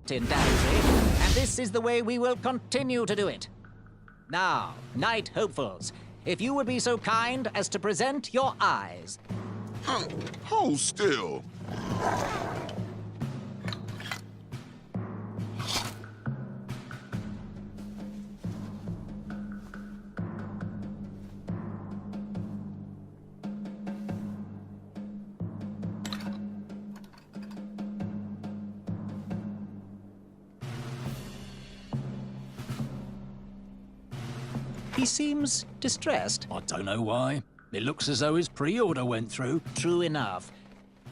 lot in Daventry, and this is the way we will continue to do it. Now, Knight Hopefuls, if you would be so kind as to present your eyes. Hold still. He seems distressed. I don't know why. It looks as though his pre-order went through. True enough.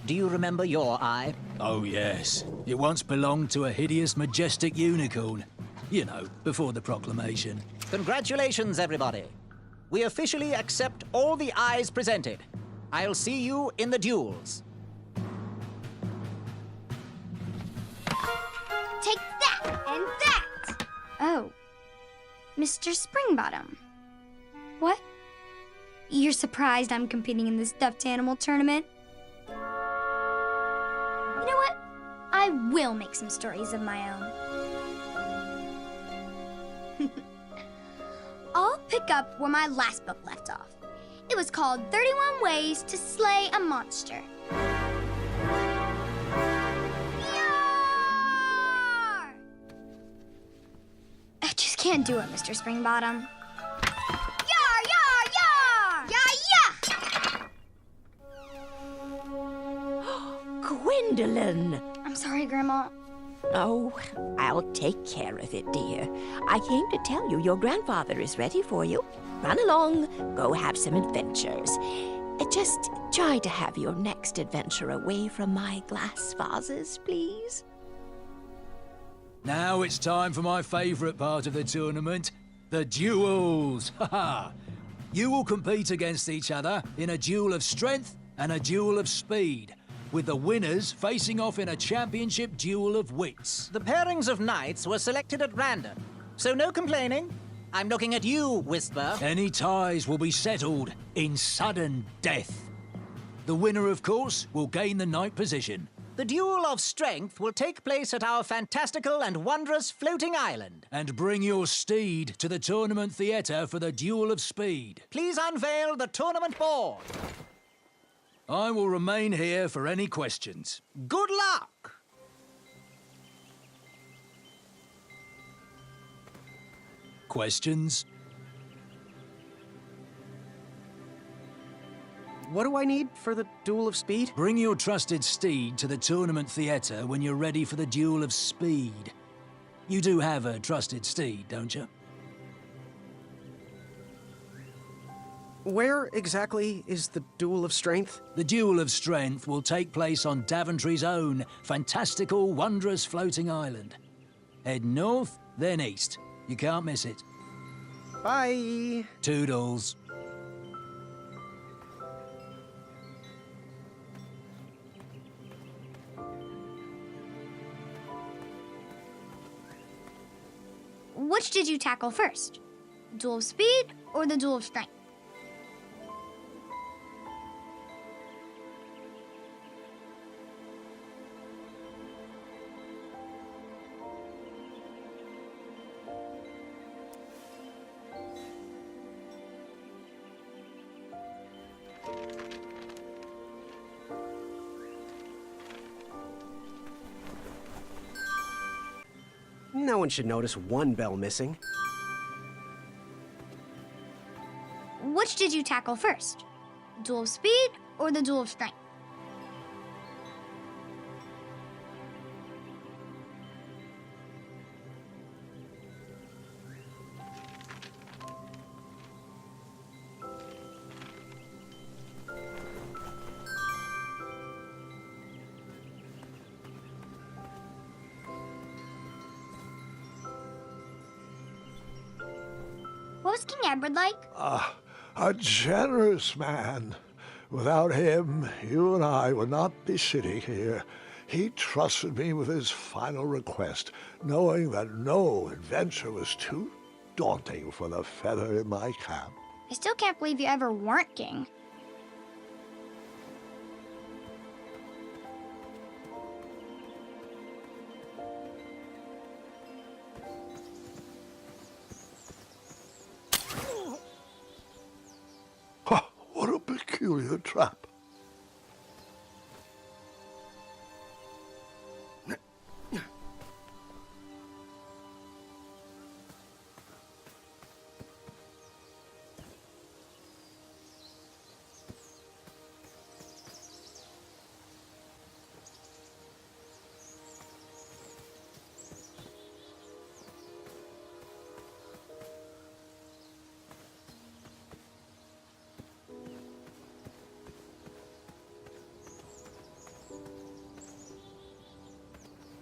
Do you remember your eye? Oh, yes. It once belonged to a hideous, majestic unicorn. You know, before the proclamation. Congratulations, everybody. We officially accept all the eyes presented. I'll see you in the duels. Take that and that! Oh. Mr. Springbottom. What? You're surprised I'm competing in this stuffed animal tournament? You know what? I will make some stories of my own. I'll pick up where my last book left off. It was called 31 Ways to Slay a Monster. Yar! I just can't do it, Mr. Springbottom. Yar, yar, yar! Yeah! Gwendolyn! I'm sorry, Grandma. Oh, I'll take care of it, dear. I came to tell you your grandfather is ready for you. Run along, go have some adventures. Just try to have your next adventure away from my glass vases, please. Now it's time for my favourite part of the tournament, the duels. Ha! You will compete against each other in a duel of strength and a duel of speed, with the winners facing off in a championship duel of wits. The pairings of knights were selected at random, so no complaining. I'm looking at you, Whisper. Any ties will be settled in sudden death. The winner, of course, will gain the knight position. The duel of strength will take place at our fantastical and wondrous floating island. And bring your steed to the tournament theatre for the duel of speed. Please unveil the tournament board. I will remain here for any questions. Good luck! Questions? What do I need for the duel of speed? Bring your trusted steed to the tournament theatre when you're ready for the duel of speed. You do have a trusted steed, don't you? Where exactly is the duel of strength? The duel of strength will take place on Daventry's own fantastical, wondrous floating island. Head north, then east. You can't miss it. Bye. Toodles. Which did you tackle first? Duel of speed or the duel of strength? No one should notice one bell missing. Which did you tackle first? Duel of speed or the duel of strength? What was King Edward like? A generous man. Without him, you and I would not be sitting here. He trusted me with his final request, knowing that no adventure was too daunting for the feather in my cap. I still can't believe you ever weren't king. peculiar trap.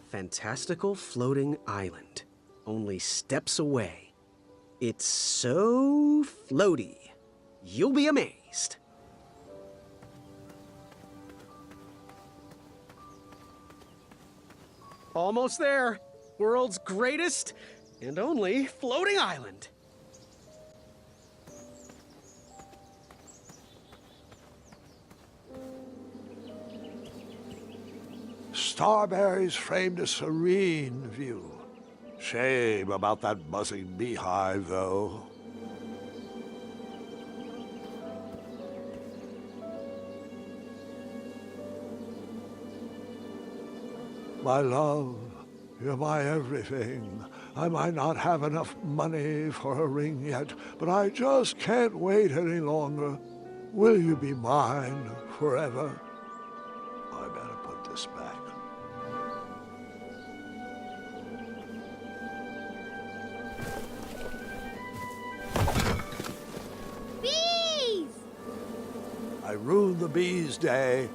Fantastical floating island. Only steps away. It's so floaty. You'll be amazed. Almost there. World's greatest and only floating island. Starberries framed a serene view. Shame about that buzzing beehive, though. My love, you're my everything. I might not have enough money for a ring yet, but I just can't wait any longer. Will you be mine forever? I better put this back. Bees! I ruined the bees' day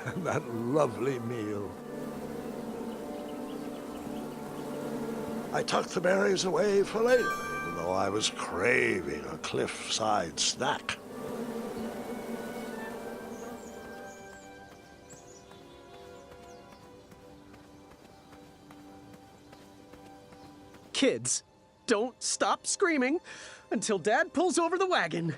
and that lovely meal. I tucked the berries away for later, even though I was craving a cliffside snack. Kids, don't stop screaming until Dad pulls over the wagon.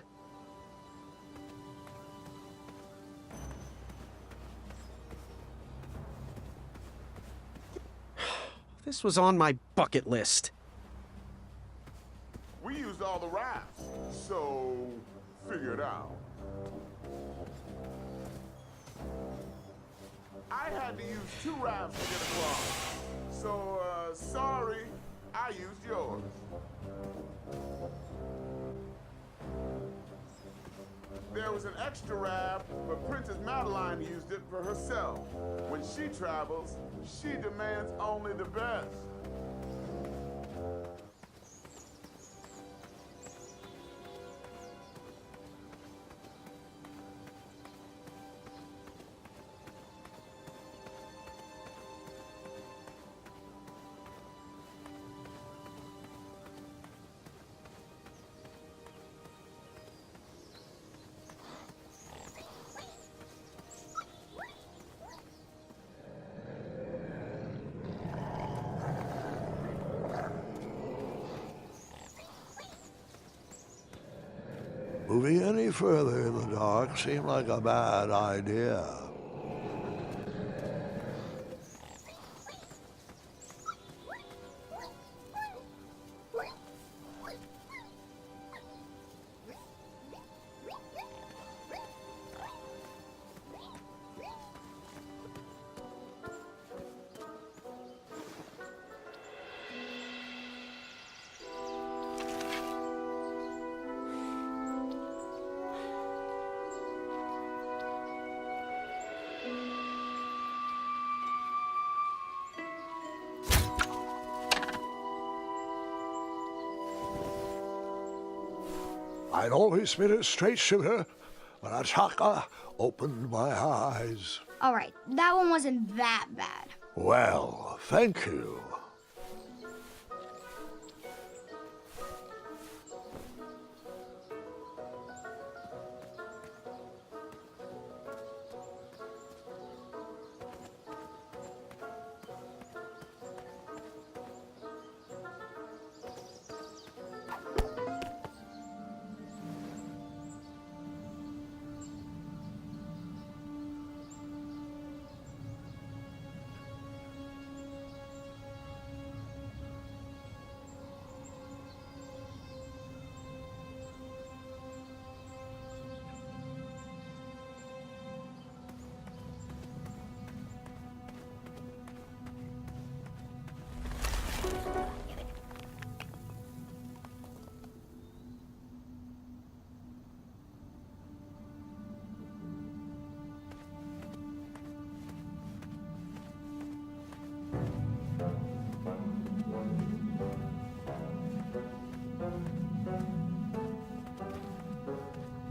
This was on my bucket list. We used all the rafts, so figure it out. I had to use 2 rafts to get across. So, sorry, I used yours. There was an extra raft, but Princess Madeline used it for herself. When she travels, she demands only the best. Moving any further in the dark seemed like a bad idea. I'd always been a straight shooter, but Achaka opened my eyes. All right, that one wasn't that bad. Well, thank you.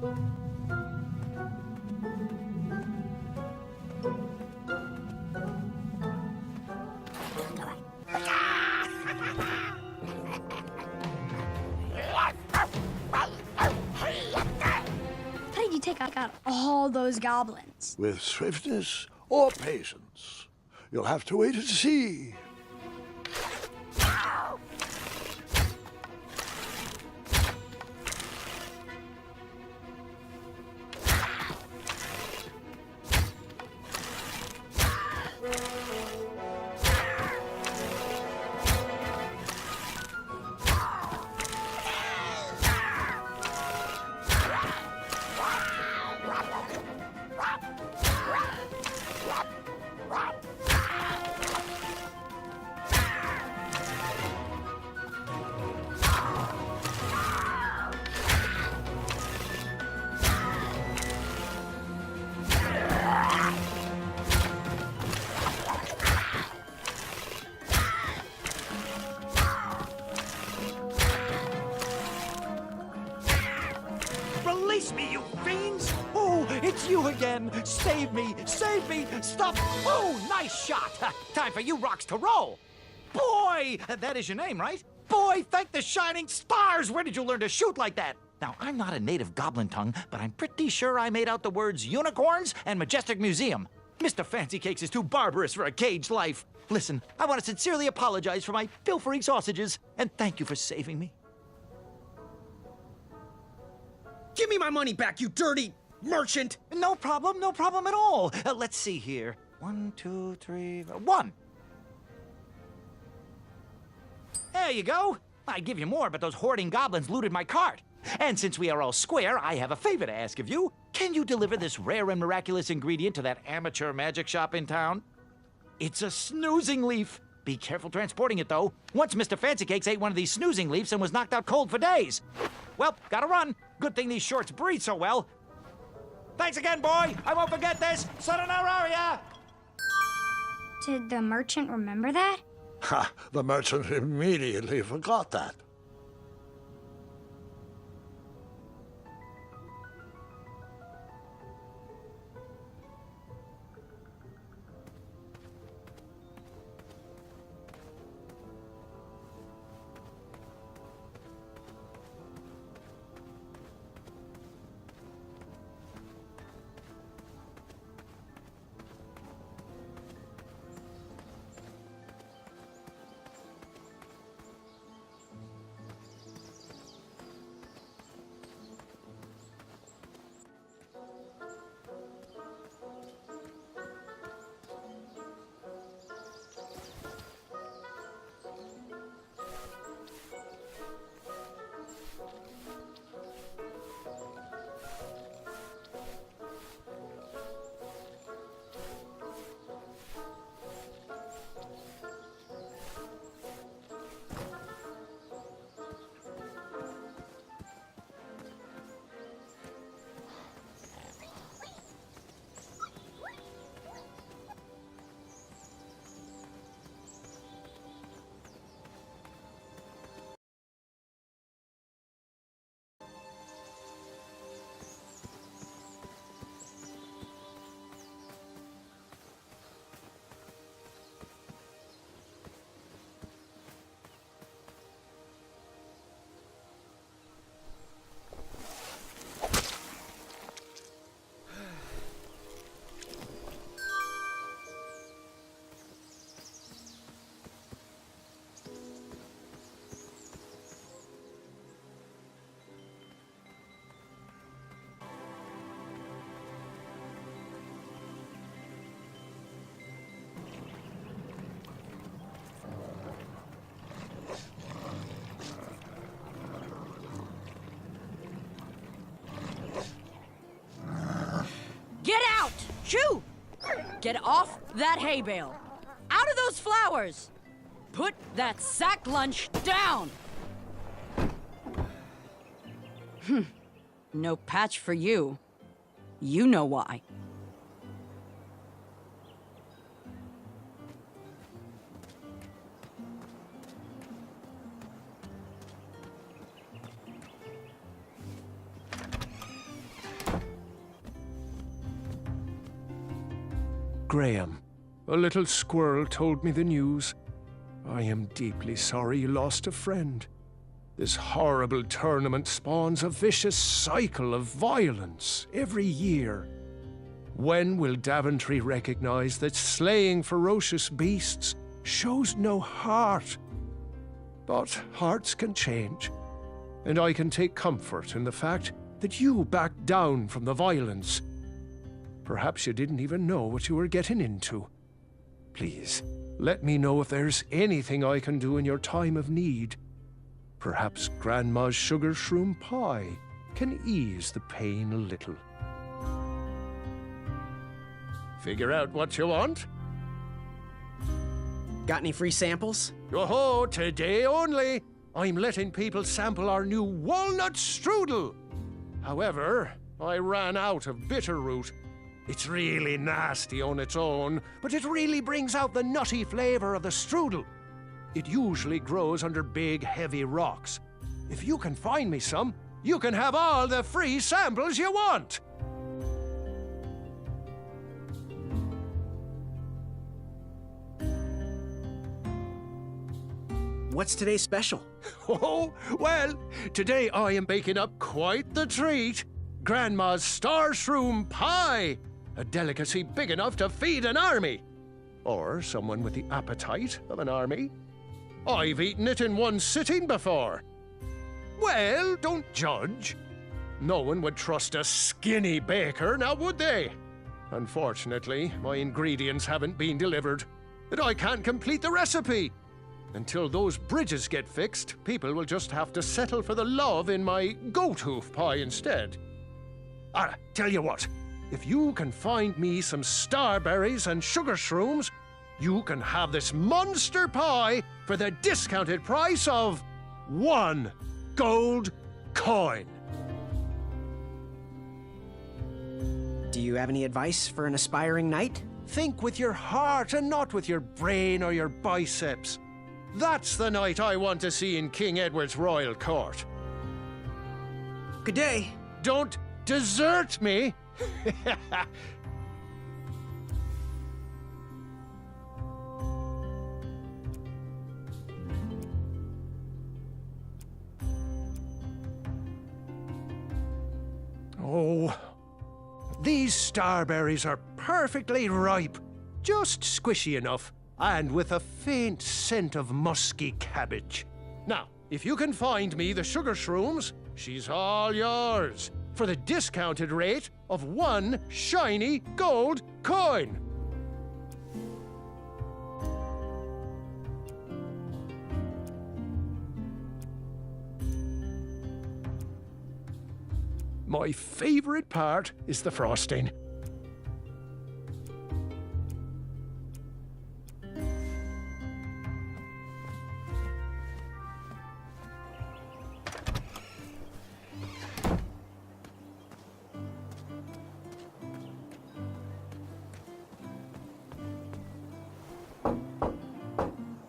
How did you take out all those goblins? With swiftness or patience? You'll have to wait and see. Release me, you fiends! Oh, it's you again! Save me! Save me! Stop! Oh, nice shot! Time for you rocks to roll! Boy! That is your name, right? Boy, thank the shining stars! Where did you learn to shoot like that? Now, I'm not a native goblin tongue, but I'm pretty sure I made out the words unicorns and majestic museum. Mr. Fancy Cakes is too barbarous for a caged life. Listen, I want to sincerely apologize for my pilfering sausages, and thank you for saving me. Give me my money back, you dirty merchant! No problem at all. Let's see here. 1, 2, 3, 1. There you go. I'd give you more, but those hoarding goblins looted my cart. And since we are all square, I have a favor to ask of you. Can you deliver this rare and miraculous ingredient to that amateur magic shop in town? It's a snoozing leaf. Be careful transporting it, though. Once Mr. Fancy Cakes ate one of these snoozing leaves and was knocked out cold for days. Well, gotta run. Good thing these shorts breathe so well. Thanks again, boy. I won't forget this. Sayonara. Did the merchant remember that? Ha! The merchant immediately forgot that. Get out! Shoo! Get off that hay bale! Out of those flowers! Put that sack lunch down! No patch for you. You know why. Graham. A little squirrel told me the news. I am deeply sorry you lost a friend. This horrible tournament spawns a vicious cycle of violence every year. When will Daventry recognize that slaying ferocious beasts shows no heart? But hearts can change, and I can take comfort in the fact that you backed down from the violence. Perhaps you didn't even know what you were getting into. Please, let me know if there's anything I can do in your time of need. Perhaps Grandma's sugar shroom pie can ease the pain a little. Figure out what you want? Got any free samples? Oh, today only. I'm letting people sample our new walnut strudel. However, I ran out of bitterroot. It's really nasty on its own, but it really brings out the nutty flavor of the strudel. It usually grows under big, heavy rocks. If you can find me some, you can have all the free samples you want. What's today's special? Oh, well, today I am baking up quite the treat. Grandma's star shroom pie. A delicacy big enough to feed an army. Or someone with the appetite of an army. I've eaten it in one sitting before. Well, don't judge. No one would trust a skinny baker, now would they? Unfortunately, my ingredients haven't been delivered, and I can't complete the recipe. Until those bridges get fixed, people will just have to settle for the love in my goat hoof pie instead. Tell you what, if you can find me some starberries and sugar shrooms, you can have this monster pie for the discounted price of 1 gold coin. Do you have any advice for an aspiring knight? Think with your heart and not with your brain or your biceps. That's the knight I want to see in King Edward's royal court. Good day. Don't desert me! Oh, these starberries are perfectly ripe, just squishy enough, and with a faint scent of musky cabbage. Now, if you can find me the sugar shrooms, she's all yours, for the discounted rate of 1 shiny gold coin. My favorite part is the frosting.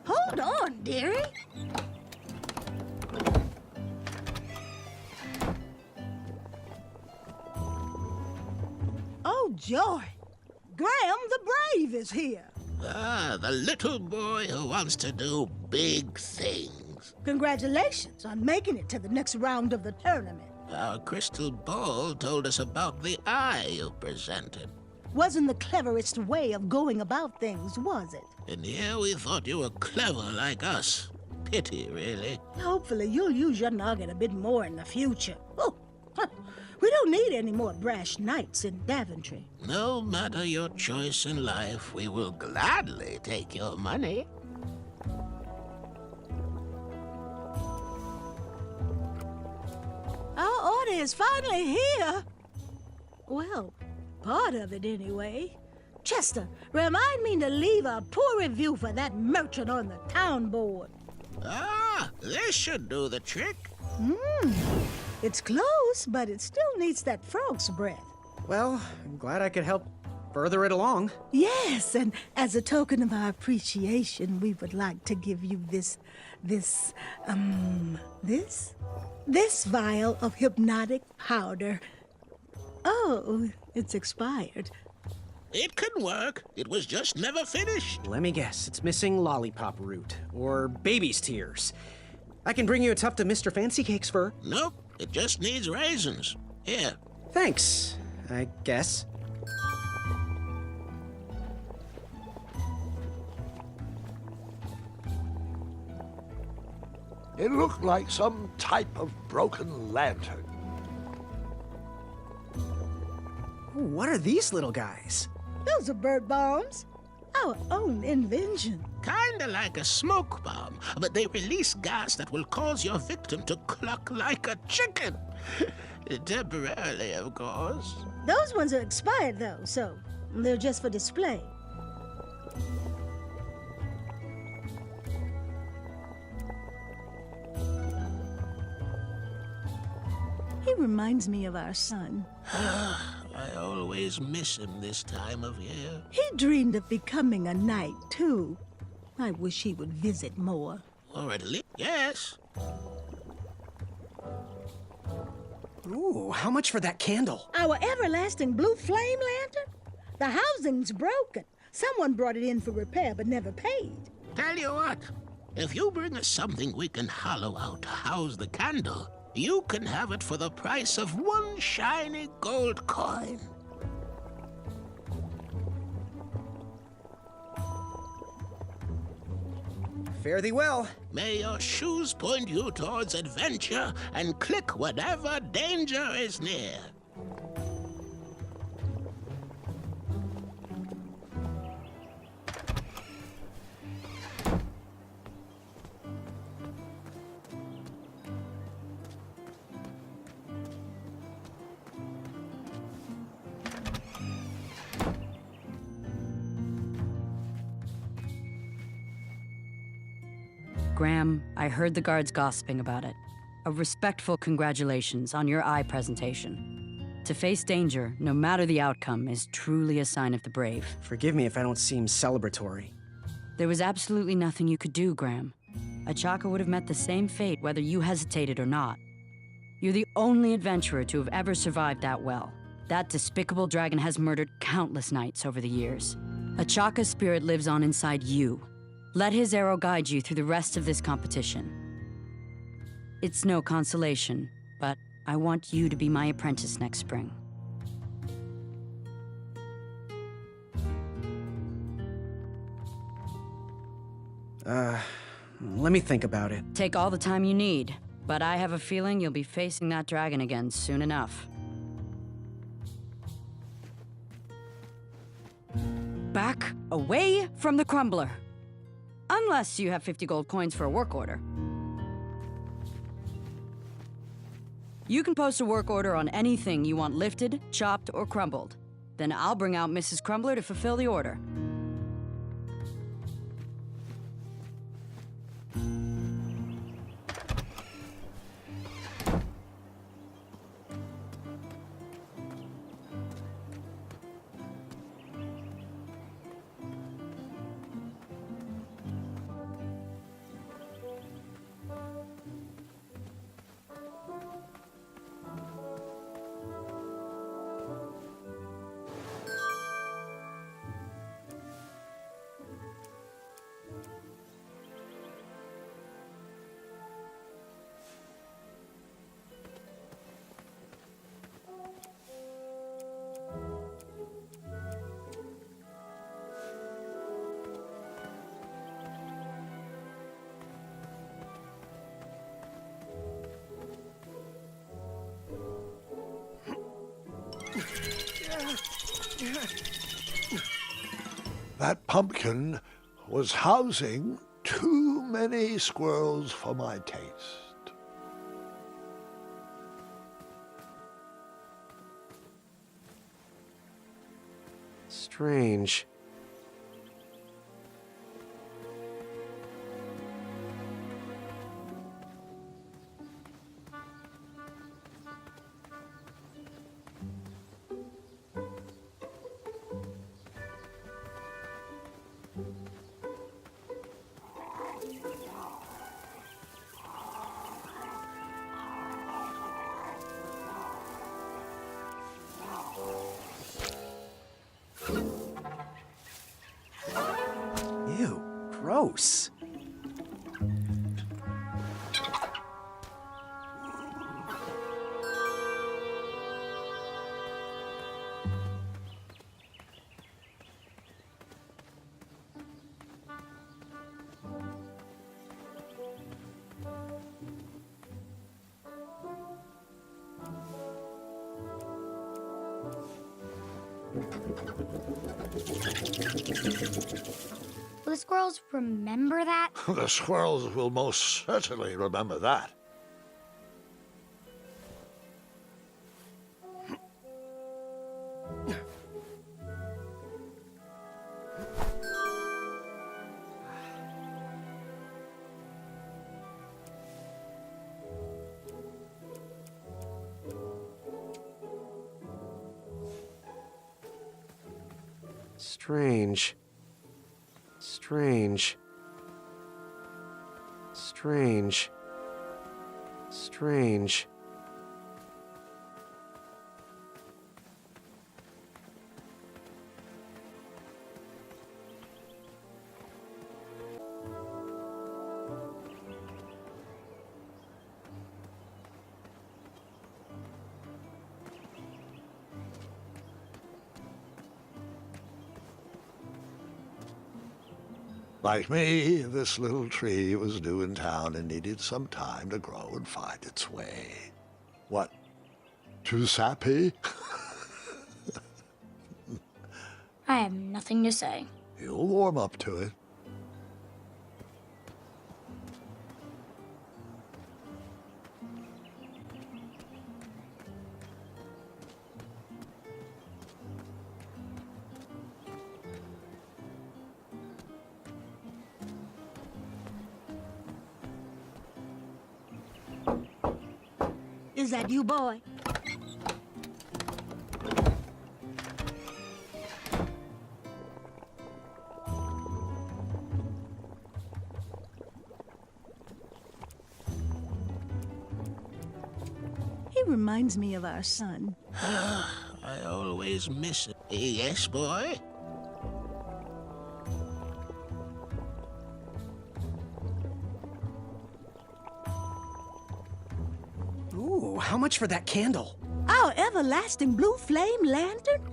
Hold on, dearie. Oh, joy. Graham the Brave is here. Ah, the little boy who wants to do big things. Congratulations on making it to the next round of the tournament. Our crystal ball told us about the eye you presented. Wasn't the cleverest way of going about things, was it? And here we thought you were clever like us. Pity, really. Hopefully you'll use your noggin a bit more in the future. Oh, we don't need any more brash knights in Daventry. No matter your choice in life, we will gladly take your money. Our order is finally here. Well, part of it anyway. Chester, remind me to leave a poor review for that merchant on the town board. Ah, this should do the trick. It's close, but it still needs that frog's breath. Well, I'm glad I could help further it along. Yes, and as a token of our appreciation, we would like to give you this vial of hypnotic powder. Oh, it's expired. It can work. It was just never finished. Let me guess, it's missing lollipop root, or baby's tears. I can bring you a tuft of Mr. Fancy Cake's fur. Nope, it just needs raisins. Here. Thanks, I guess. It looked like some type of broken lantern. What are these little guys? Those are bird bombs. Our own invention. Kinda like a smoke bomb, but they release gas that will cause your victim to cluck like a chicken. Temporarily, of course. Those ones are expired, though, so they're just for display. He reminds me of our son. I always miss him this time of year. He dreamed of becoming a knight, too. I wish he would visit more. Or at least, yes. Ooh, how much for that candle? Our everlasting blue flame lantern? The housing's broken. Someone brought it in for repair but never paid. Tell you what, if you bring us something we can hollow out to house the candle, you can have it for the price of one shiny gold coin. Fare thee well. May your shoes point you towards adventure and click whenever danger is near. Graham, I heard the guards gossiping about it. A respectful congratulations on your eye presentation. To face danger, no matter the outcome, is truly a sign of the brave. Forgive me if I don't seem celebratory. There was absolutely nothing you could do, Graham. Achaka would have met the same fate whether you hesitated or not. You're the only adventurer to have ever survived that well. That despicable dragon has murdered countless knights over the years. Achaka's spirit lives on inside you. Let his arrow guide you through the rest of this competition. It's no consolation, but I want you to be my apprentice next spring. Let me think about it. Take all the time you need, but I have a feeling you'll be facing that dragon again soon enough. Back away from the crumbler. Unless you have 50 gold coins for a work order. You can post a work order on anything you want lifted, chopped, or crumbled. Then I'll bring out Mrs. Crumbler to fulfill the order. That pumpkin was housing too many squirrels for my taste. Strange. gross. Will the squirrels remember that? The squirrels will most certainly remember that. Strange. Strange. Strange. Strange. Like me, this little tree was new in town and needed some time to grow and find its way. What? Too sappy? I have nothing to say. You'll warm up to it. Is that you, boy? He reminds me of our son. I always miss it. Yes, boy? Ooh, how much for that candle? Our everlasting blue flame lantern?